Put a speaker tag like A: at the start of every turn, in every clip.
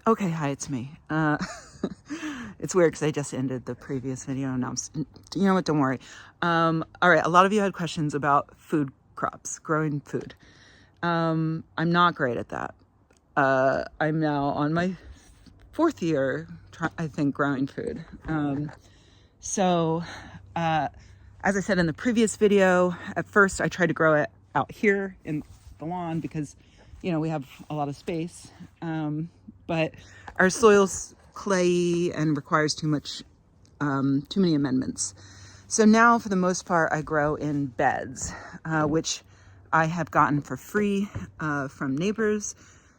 A: Okay, hi, it's me. It's weird because I just ended the previous video and now you know what, don't worry. All right, a lot of you had questions about food crops, growing food. I'm not great at that. I'm now on my fourth year, I think, growing food. So, as I said in the previous video, at first I tried to grow it out here in the lawn because, you know, we have a lot of space. But our soil's clayey and requires too many amendments. So now, for the most part, I grow in beds, which I have gotten for free from neighbors,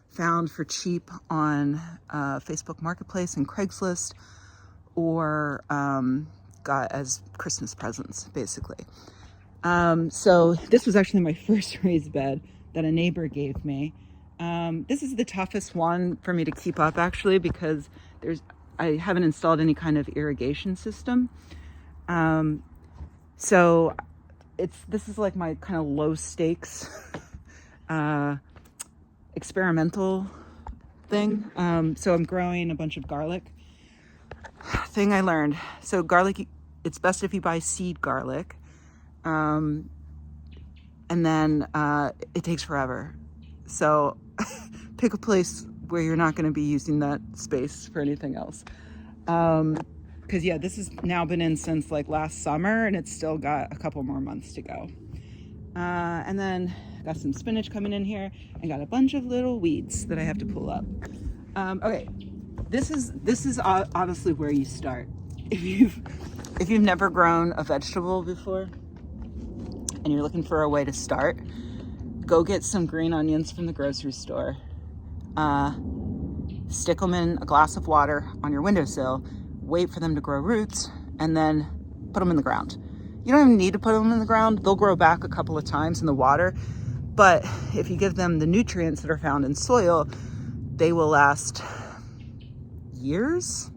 A: found for cheap on Facebook Marketplace and Craigslist, or got as Christmas presents, basically. So this was actually my first raised bed that a neighbor gave me. This is the toughest one for me to keep up, actually, because I haven't installed any kind of irrigation system. So this is like my kind of low stakes experimental thing. So I'm growing a bunch of garlic. Thing I learned. So garlic, it's best if you buy seed garlic. And then it takes forever. So pick a place where you're not going to be using that space for anything else. Because yeah, this has now been in since like last summer and it's still got a couple more months to go. And then got some spinach coming in here and got a bunch of little weeds that I have to pull up. Okay, this is honestly where you start. If you've never grown a vegetable before and you're looking for a way to start, go get some green onions from the grocery store. Stick them in a glass of water on your windowsill, wait for them to grow roots, and then put them in the ground. You don't even need to put them in the ground. They'll grow back a couple of times in the water. But if you give them the nutrients that are found in soil, they will last years.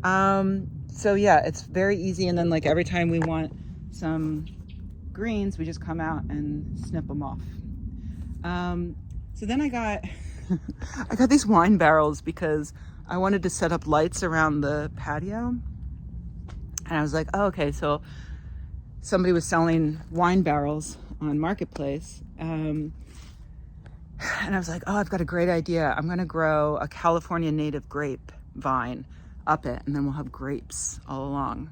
A: So yeah, it's very easy. And then like every time we want some greens, we just come out and snip them off. So then I got these wine barrels because I wanted to set up lights around the patio. And I was like, oh, okay, so somebody was selling wine barrels on Marketplace. And I was like, oh, I've got a great idea. I'm going to grow a California native grape vine up it, and then we'll have grapes all along.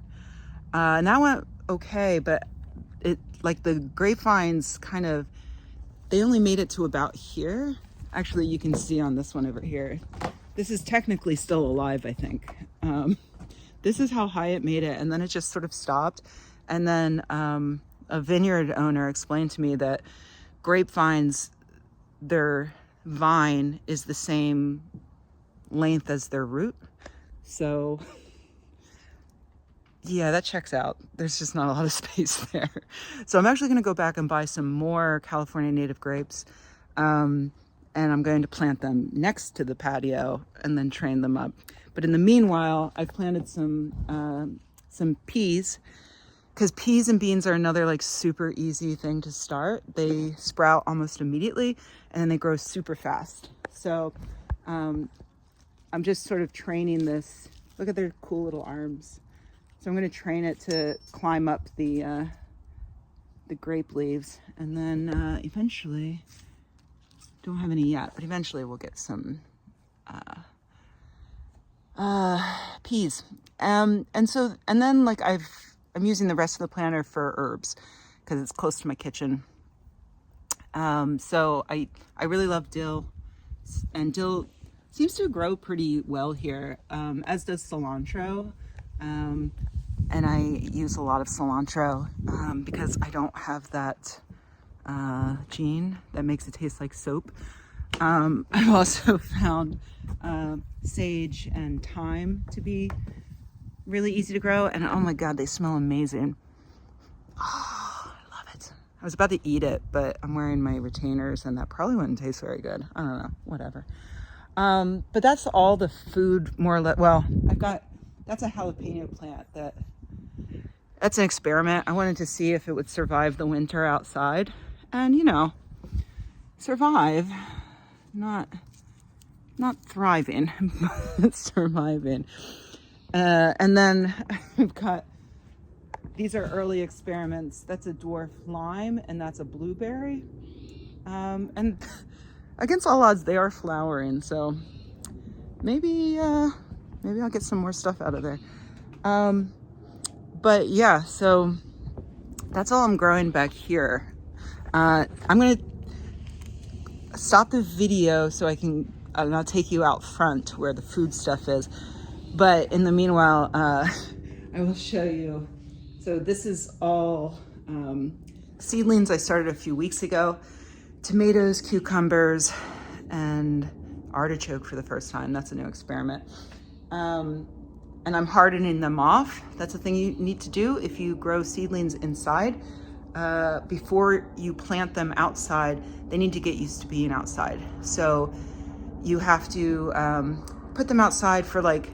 A: And that went okay, but like the grapevines they only made it to about here. Actually, you can see on this one over here. This is technically still alive, I think. This is how high it made it, and then it just sort of stopped. And then a vineyard owner explained to me that grapevines, their vine is the same length as their root. So yeah, that checks out. There's just not a lot of space there. So I'm actually going to go back and buy some more California native grapes. And I'm going to plant them next to the patio and then train them up. But in the meanwhile, I've planted some peas, because peas and beans are another like super easy thing to start. They sprout almost immediately and then they grow super fast. So I'm just sort of training this. Look at their cool little arms. So I'm going to train it to climb up the grape leaves, and then eventually, don't have any yet, but eventually we'll get some peas. And then like I'm using the rest of the planter for herbs because it's close to my kitchen. So I really love dill, and dill seems to grow pretty well here, as does cilantro. And I use a lot of cilantro because I don't have that gene that makes it taste like soap. I've also found sage and thyme to be really easy to grow, and oh my god, they smell amazing. Oh, I love it. I was about to eat it, but I'm wearing my retainers and that probably wouldn't taste very good. I don't know, whatever. But that's all the food, more or less. Well, that's a jalapeno plant that's an experiment. I wanted to see if it would survive the winter outside, and survive, not not thriving, but surviving. And then I've got, these are early experiments. That's a dwarf lime and that's a blueberry. And against all odds, they are flowering. So maybe I'll get some more stuff out of there. But yeah, so that's all I'm growing back here. I'm gonna stop the video so I can, I'll take you out front where the food stuff is. But in the meanwhile, I will show you. So this is all seedlings I started a few weeks ago. Tomatoes, cucumbers, and artichoke for the first time. That's a new experiment. And I'm hardening them off. That's the thing you need to do if you grow seedlings inside. Before you plant them outside, they need to get used to being outside. So you have to put them outside for like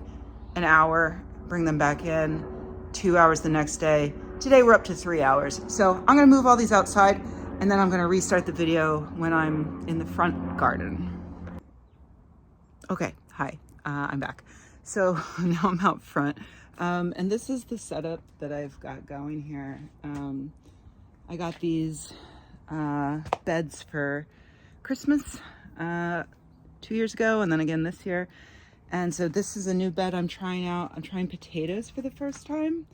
A: an hour, bring them back in, 2 hours the next day. Today we're up to 3 hours. So I'm gonna move all these outside and then I'm gonna restart the video when I'm in the front garden. Okay, hi, I'm back. So now I'm out front. And this is the setup that I've got going here. I got these beds for Christmas 2 years ago and then again this year. And so this is a new bed I'm trying out. I'm trying potatoes for the first time.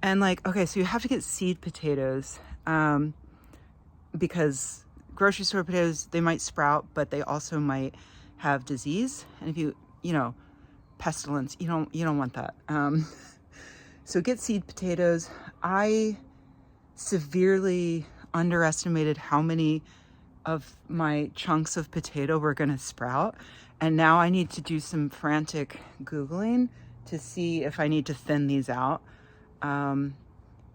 A: And like, okay, so you have to get seed potatoes because grocery store potatoes, they might sprout, but they also might have disease. And if you know, pestilence, you don't want that. So get seed potatoes. I severely underestimated how many of my chunks of potato were gonna sprout. And now I need to do some frantic Googling to see if I need to thin these out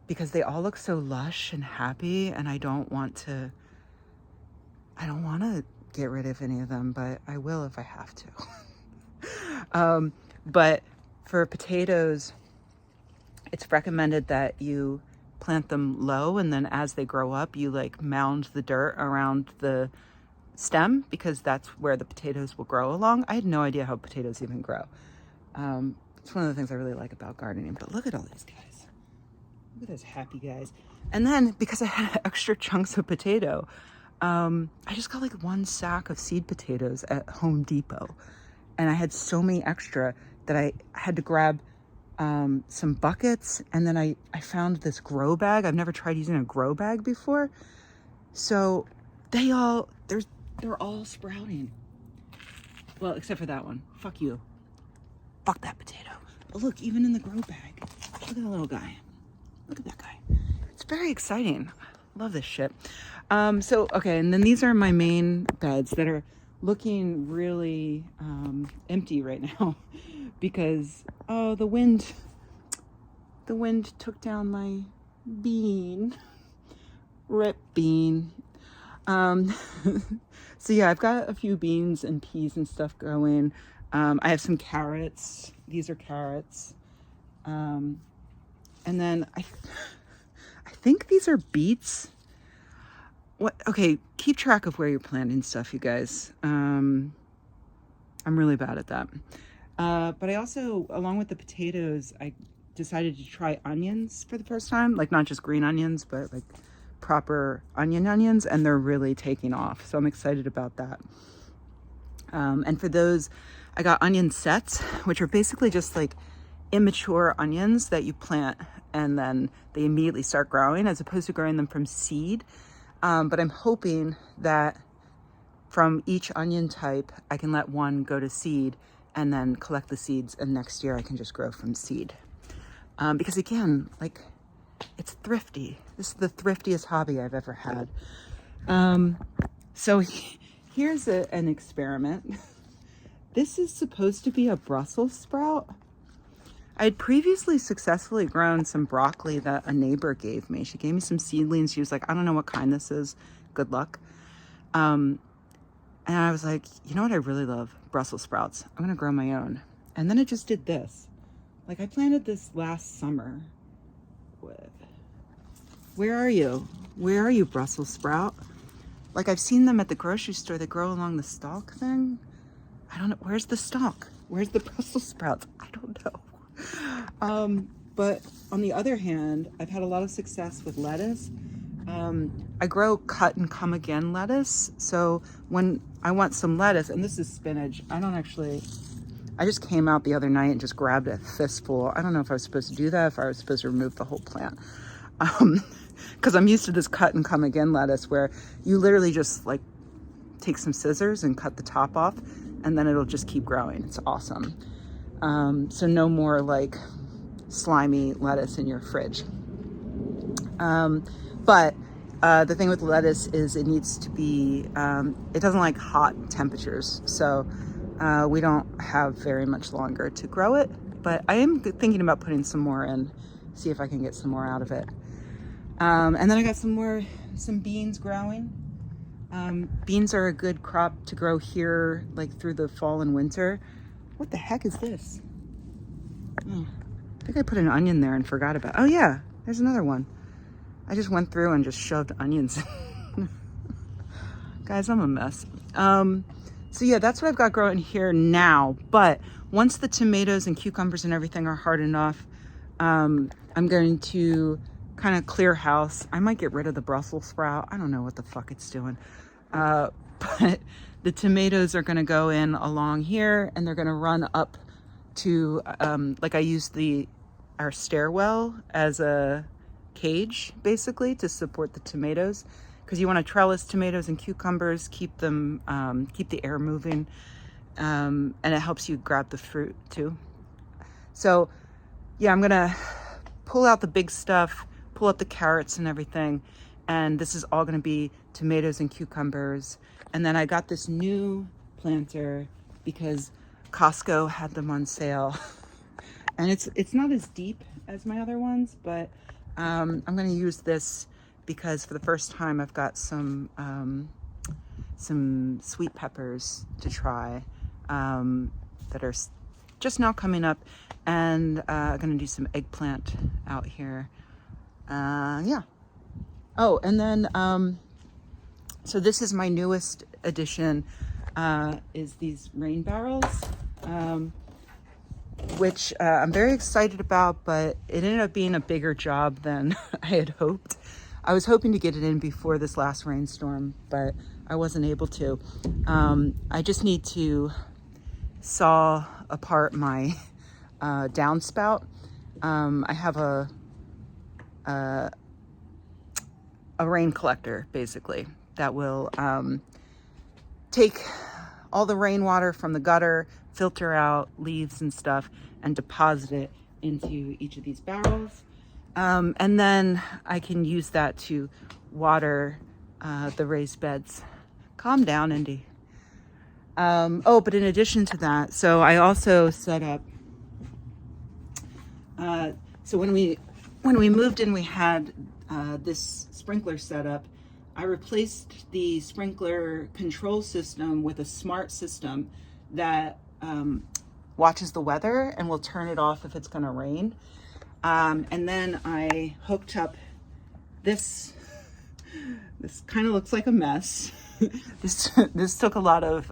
A: because they all look so lush and happy and I don't want to get rid of any of them, but I will if I have to. But for potatoes, it's recommended that you plant them low and then as they grow up, you like mound the dirt around the stem because that's where the potatoes will grow along. I had no idea how potatoes even grow. It's one of the things I really like about gardening, but look at all these guys. Look at those happy guys. And then because I had extra chunks of potato, I just got like 1 sack of seed potatoes at Home Depot. And I had so many extra that I had to grab some buckets. And then I found this grow bag. I've never tried using a grow bag before. So they're all sprouting. Well, except for that one. Fuck you. Fuck that potato. But look, even in the grow bag. Look at the little guy. Look at that guy. It's very exciting. I love this shit. So, okay, and then these are my main beds that are looking really empty right now because, oh, the wind took down my bean. Rip bean. So yeah, I've got a few beans and peas and stuff going. I have some carrots. These are carrots. And then I think these are beets. What? Okay, keep track of where you're planting stuff, you guys. I'm really bad at that. But I also, along with the potatoes, I decided to try onions for the first time. Like not just green onions, but like proper onions, and they're really taking off. So I'm excited about that. And for those, I got onion sets, which are basically just like immature onions that you plant and then they immediately start growing as opposed to growing them from seed. But I'm hoping that from each onion type, I can let one go to seed and then collect the seeds, and next year I can just grow from seed. Because again, like, it's thrifty. This is the thriftiest hobby I've ever had. So here's an experiment. This is supposed to be a Brussels sprout. I had previously successfully grown some broccoli that a neighbor gave me. She gave me some seedlings. She was like, I don't know what kind this is. Good luck. And I was like, you know what I really love? Brussels sprouts. I'm gonna grow my own. And then it just did this. Like, I planted this last summer. Where are you? Where are you, Brussels sprout? Like, I've seen them at the grocery store. They grow along the stalk thing. I don't know. Where's the stalk? Where's the Brussels sprouts? I don't know. But on the other hand, I've had a lot of success with lettuce. I grow cut and come again lettuce. So when I want some lettuce, and this is spinach, I just came out the other night and just grabbed a fistful. I don't know if I was supposed to do that, if I was supposed to remove the whole plant. Because I'm used to this cut and come again lettuce where you literally just like take some scissors and cut the top off, and then it'll just keep growing. It's awesome. So no more like slimy lettuce in your fridge. But the thing with lettuce is it needs to be, it doesn't like hot temperatures. So we don't have very much longer to grow it, but I am thinking about putting some more in, see if I can get some more out of it. And then I got some beans growing. Beans are a good crop to grow here, like through the fall and winter. What the heck is this? Oh, I think I put an onion there and forgot about, oh yeah, there's another one. I just went through and just shoved onions in. Guys, I'm a mess. So yeah, that's what I've got growing here now. But once the tomatoes and cucumbers and everything are hard enough, I'm going to kind of clear house. I might get rid of the Brussels sprout. I don't know what the fuck it's doing. But the tomatoes are going to go in along here, and they're going to run up to, like I used our stairwell as a cage basically to support the tomatoes, because you want to trellis tomatoes and cucumbers, keep them, keep the air moving, and it helps you grab the fruit too. So yeah, I'm going to pull out the big stuff, pull up the carrots and everything, and this is all going to be tomatoes and cucumbers. And then I got this new planter because Costco had them on sale. And it's not as deep as my other ones, but I'm going to use this because for the first time I've got some sweet peppers to try that are just now coming up, and I'm going to do some eggplant out here. Yeah. Oh, and then so this is my newest addition, is these rain barrels, which I'm very excited about, but it ended up being a bigger job than I had hoped. I was hoping to get it in before this last rainstorm, but I wasn't able to. I just need to saw apart my downspout. I have a rain collector, basically, that will take all the rainwater from the gutter, filter out leaves and stuff, and deposit it into each of these barrels. And then I can use that to water the raised beds. Calm down, Indy. Oh, but in addition to that, so I also set up, so when we moved in, we had this sprinkler setup. I replaced the sprinkler control system with a smart system that watches the weather and will turn it off if it's going to rain. And then I hooked up this kind of looks like a mess. This took a lot of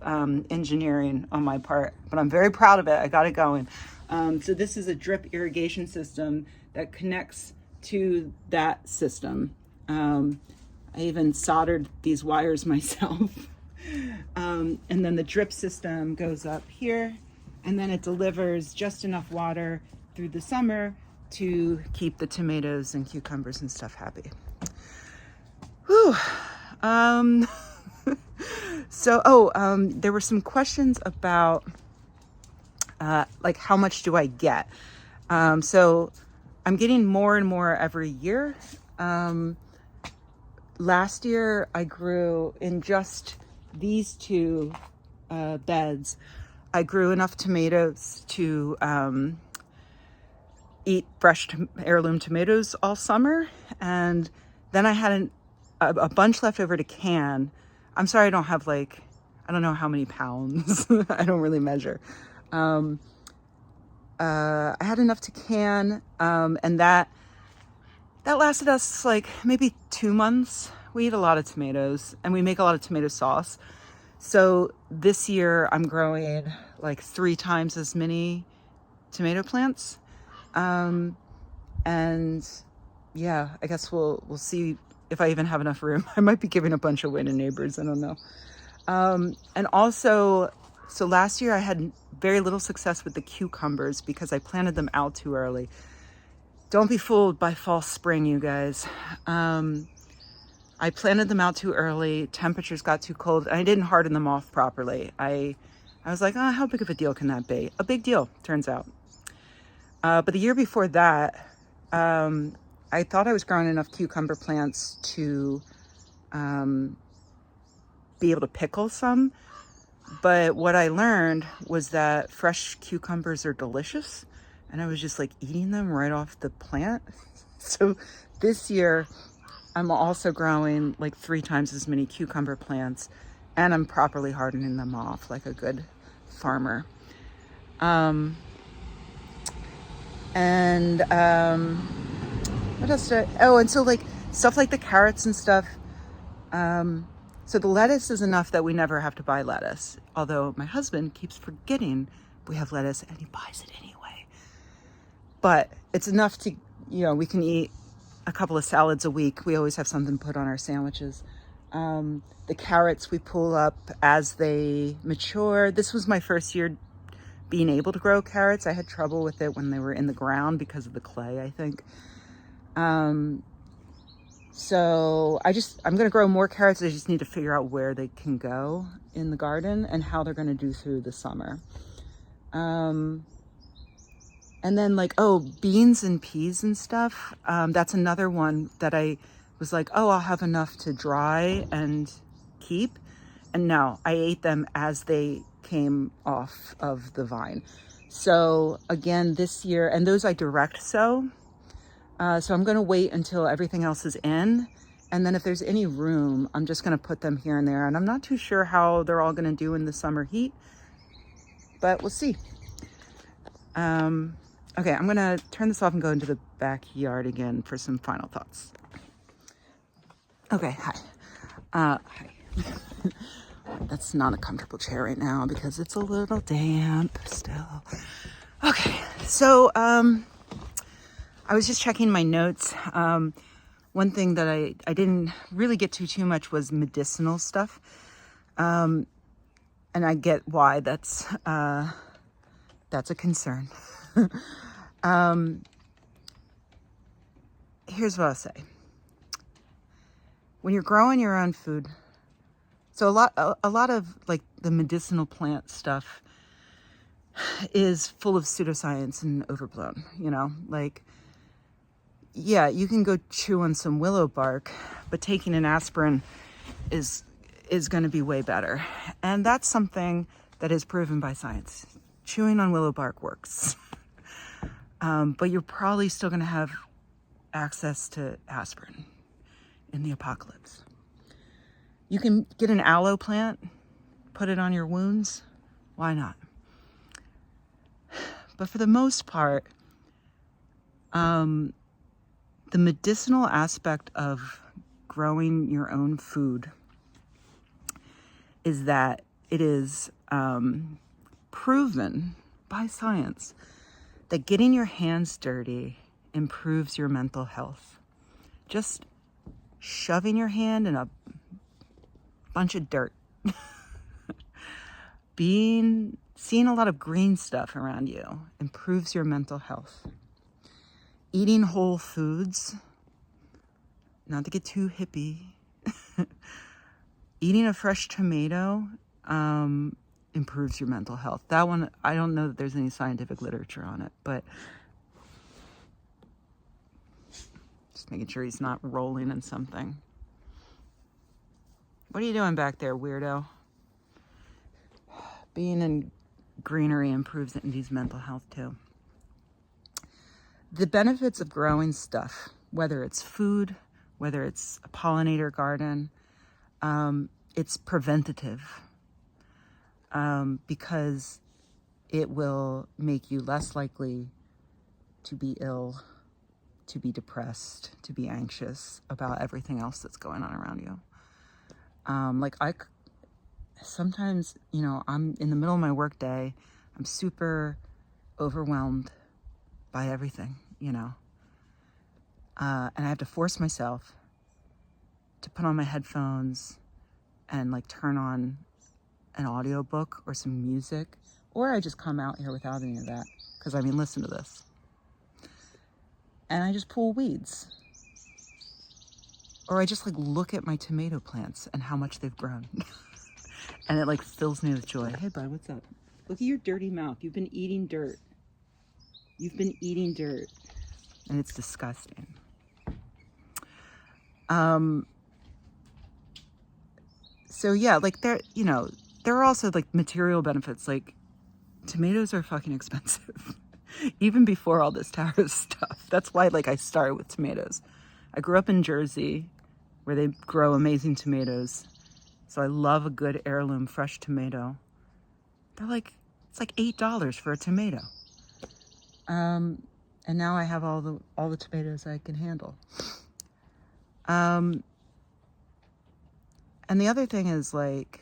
A: engineering on my part, but I'm very proud of it. I got it going. So this is a drip irrigation system that connects to that system. I even soldered these wires myself. And then the drip system goes up here, and then it delivers just enough water through the summer to keep the tomatoes and cucumbers and stuff happy. Whew. So, there were some questions about, like, how much do I get? So I'm getting more and more every year. Last year I grew in just these two beds. I grew enough tomatoes to eat fresh heirloom tomatoes all summer, and then I had a bunch left over to can. I'm sorry, I don't have I don't know how many pounds. I don't really measure. I had enough to can, and that lasted us maybe 2 months. We eat a lot of tomatoes, and we make a lot of tomato sauce. So this year I'm growing like 3 times as many tomato plants. Um, and yeah, I guess we'll see if I even have enough room. I might be giving a bunch away to neighbors. I don't know. And also, so last year I had very little success with the cucumbers because I planted them out too early. Don't be fooled by false spring, you guys. I planted them out too early. Temperatures got too cold. And I didn't harden them off properly. I was like, oh, how big of a deal can that be? A big deal, turns out. But the year before that, I thought I was growing enough cucumber plants to be able to pickle some. But what I learned was that fresh cucumbers are delicious. And I was just like eating them right off the plant. So this year, I'm also growing like 3 times as many cucumber plants, and I'm properly hardening them off like a good farmer. What else did and so like stuff like the carrots and stuff. So the lettuce is enough that we never have to buy lettuce. Although my husband keeps forgetting we have lettuce and he buys it anyway. But it's enough to, we can eat a couple of salads a week. We always have something put on our sandwiches. The carrots we pull up as they mature. This was my first year being able to grow carrots. I had trouble with it when they were in the ground because of the clay, I think. So I'm going to grow more carrots. I just need to figure out where they can go in the garden and how they're going to do through the summer. And then beans and peas and stuff. That's another one that I was like, oh, I'll have enough to dry and keep. And no, I ate them as they came off of the vine. So again, this year, and those I direct sow. So I'm going to wait until everything else is in. And then if there's any room, I'm just going to put them here and there. And I'm not too sure how they're all going to do in the summer heat, but we'll see. Okay, I'm going to turn this off and go into the backyard again for some final thoughts. Okay, hi. Hi. That's not a comfortable chair right now because it's a little damp still. Okay, so I was just checking my notes. One thing that I didn't really get to too much was medicinal stuff. And I get why that's a concern. Here's what I'll say. When you're growing your own food, so a lot of like the medicinal plant stuff is full of pseudoscience and overblown, yeah, you can go chew on some willow bark, but taking an aspirin is going to be way better. And that's something that is proven by science. Chewing on willow bark works. But you're probably still going to have access to aspirin in the apocalypse. You can get an aloe plant, put it on your wounds. Why not? But for the most part, the medicinal aspect of growing your own food is that it is proven by science that getting your hands dirty improves your mental health. Just shoving your hand in a bunch of dirt. Seeing a lot of green stuff around you improves your mental health. Eating whole foods, not to get too hippie, eating a fresh tomato improves your mental health. That one, I don't know that there's any scientific literature on it, but just making sure he's not rolling in something. What are you doing back there, weirdo? Being in greenery improves Indy's mental health too. The benefits of growing stuff, whether it's food, whether it's a pollinator garden, it's preventative because it will make you less likely to be ill, to be depressed, to be anxious about everything else that's going on around you. sometimes, you know, I'm in the middle of my work day. I'm super overwhelmed by everything, you know. And I have to force myself to put on my headphones and like turn on an audiobook or some music, or I just come out here without any of that. Because I mean, listen to this. And I just pull weeds. Or I just like look at my tomato plants and how much they've grown. And it like fills me with joy. Hey bud, what's up? Look at your dirty mouth. You've been eating dirt. You've been eating dirt. And it's disgusting. So yeah, like there, you know, there are also like material benefits. Like tomatoes are fucking expensive. Even before all this tariff stuff. That's why like I started with tomatoes. I grew up in Jersey where they grow amazing tomatoes. So I love a good heirloom fresh tomato. They're like, it's like $8 for a tomato. And now I have all the tomatoes I can handle. And the other thing is like,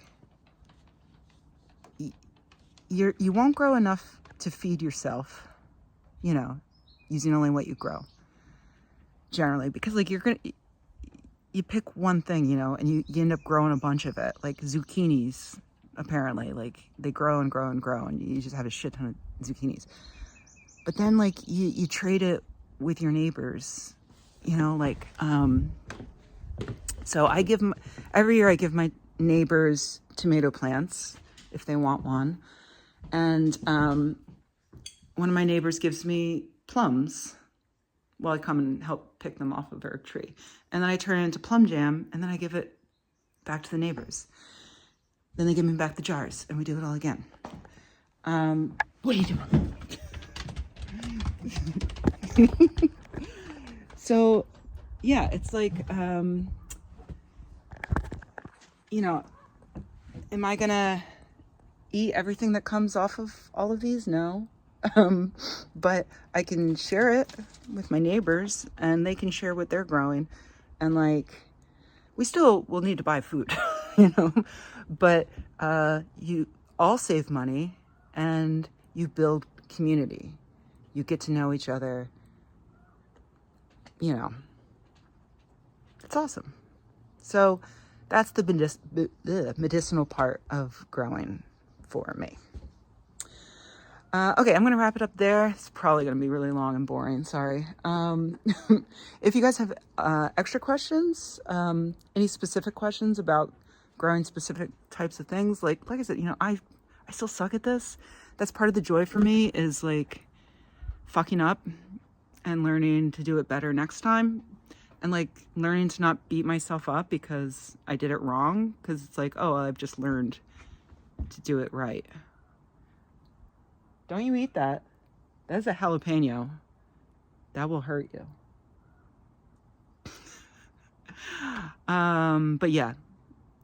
A: you won't grow enough to feed yourself, you know, using only what you grow. Generally, because like you pick one thing, you know, and you end up growing a bunch of it. Like zucchinis, apparently, like they grow and grow and grow, and you just have a shit ton of zucchinis. But then like you trade it with your neighbors, you know, like so every year I give my neighbors tomato plants if they want one, and one of my neighbors gives me plums. Well, I come and help pick them off of her tree. And then I turn it into plum jam, and then I give it back to the neighbors. Then they give me back the jars, and we do it all again. What are you doing? So, yeah, it's like, you know, am I gonna eat everything that comes off of all of these? No. But I can share it with my neighbors and they can share what they're growing. And like, we still will need to buy food, you know, but you all save money and you build community. You get to know each other, you know, it's awesome. So that's the medicinal part of growing for me. Okay, I'm going to wrap it up there. It's probably going to be really long and boring. Sorry. If you guys have extra questions, any specific questions about growing specific types of things, like I said, you know, I still suck at this. That's part of the joy for me is like fucking up and learning to do it better next time. And like learning to not beat myself up because I did it wrong. Because it's like, oh, I've just learned to do it right. Don't you eat that. That's a jalapeno. That will hurt you. But yeah,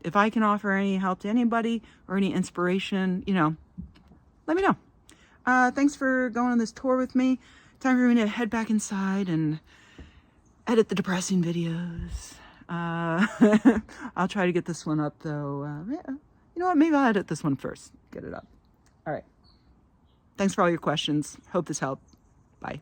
A: if I can offer any help to anybody or any inspiration, you know, let me know. Thanks for going on this tour with me. Time for me to head back inside and edit the depressing videos. I'll try to get this one up though. You know what? Maybe I'll edit this one first. Get it up. All right. Thanks for all your questions. Hope this helped. Bye.